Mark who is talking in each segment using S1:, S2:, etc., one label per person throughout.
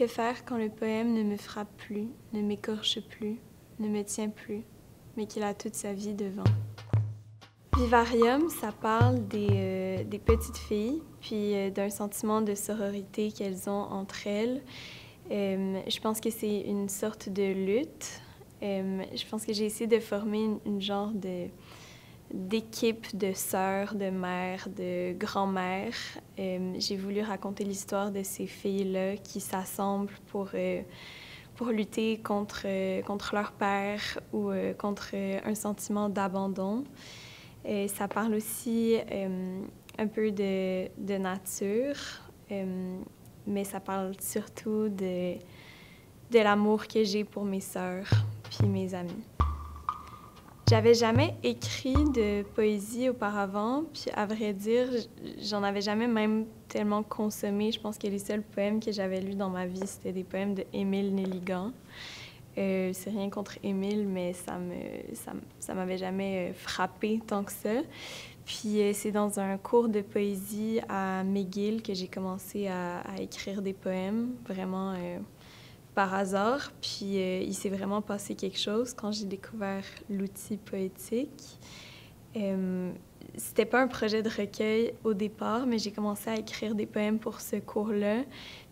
S1: Que faire quand le poème ne me frappe plus, ne m'écorche plus, ne me tient plus, mais qu'il a toute sa vie devant? Vivarium, ça parle des petites filles, puis d'un sentiment de sororité qu'elles ont entre elles. Je pense que c'est une sorte de lutte. Je pense que j'ai essayé de former une genre d'équipe de sœurs, de mères, de grands-mères. J'ai voulu raconter l'histoire de ces filles-là qui s'assemblent pour lutter contre leur père ou contre un sentiment d'abandon. Ça parle aussi un peu de nature, mais ça parle surtout de l'amour que j'ai pour mes sœurs puis mes amis. J'avais jamais écrit de poésie auparavant, puis à vrai dire, j'en avais jamais même tellement consommé. Je pense que les seuls poèmes que j'avais lus dans ma vie, c'était des poèmes de Émile Nelligan. C'est rien contre Émile, mais ça m'avait jamais frappé tant que ça. Puis c'est dans un cours de poésie à McGill que j'ai commencé à écrire des poèmes, vraiment par hasard. Puis il s'est vraiment passé quelque chose quand j'ai découvert l'outil poétique. C'était pas un projet de recueil au départ, mais j'ai commencé à écrire des poèmes pour ce cours-là.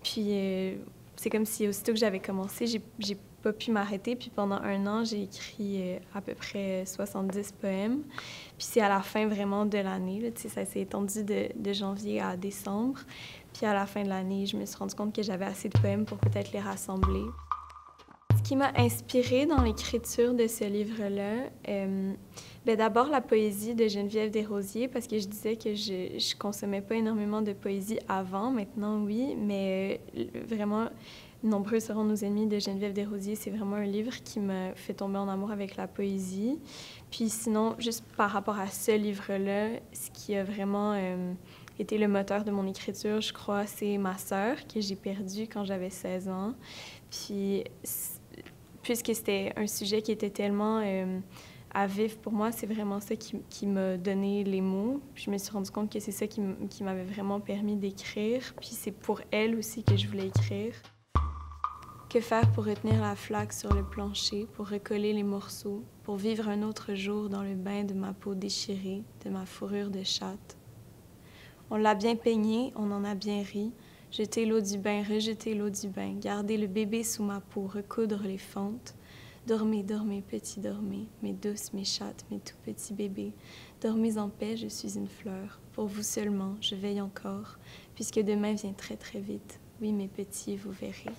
S1: Puis c'est comme si aussitôt que j'avais commencé, j'ai pas pu m'arrêter. Puis pendant 1 an, j'ai écrit à peu près 70 poèmes. Puis c'est à la fin vraiment de l'année, là, ça s'est étendu de janvier à décembre. Puis à la fin de l'année, je me suis rendu compte que j'avais assez de poèmes pour peut-être les rassembler. Ce qui m'a inspirée dans l'écriture de ce livre-là, d'abord la poésie de Geneviève Desrosiers, parce que je disais que je consommais pas énormément de poésie avant, maintenant oui, mais vraiment, Nombreux seront nos ennemis de Geneviève Desrosiers, c'est vraiment un livre qui m'a fait tomber en amour avec la poésie. Puis sinon, juste par rapport à ce livre-là, ce qui a vraiment été le moteur de mon écriture, je crois, c'est ma sœur que j'ai perdue quand j'avais 16 ans. Puis puisque c'était un sujet qui était tellement à vif pour moi, c'est vraiment ça qui m'a donné les mots. Puis je me suis rendu compte que c'est ça qui m'avait vraiment permis d'écrire. Puis c'est pour elle aussi que je voulais écrire. Que faire pour retenir la flaque sur le plancher, pour recoller les morceaux, pour vivre un autre jour dans le bain de ma peau déchirée, de ma fourrure de chatte? On l'a bien peigné, on en a bien ri. Jeter l'eau du bain, rejeter l'eau du bain, garder le bébé sous ma peau, recoudre les fentes. Dormez, dormez, petit dormez, mes douces, mes chattes, mes tout petits bébés. Dormez en paix, je suis une fleur. Pour vous seulement, je veille encore, puisque demain vient très très vite. Oui, mes petits, vous verrez.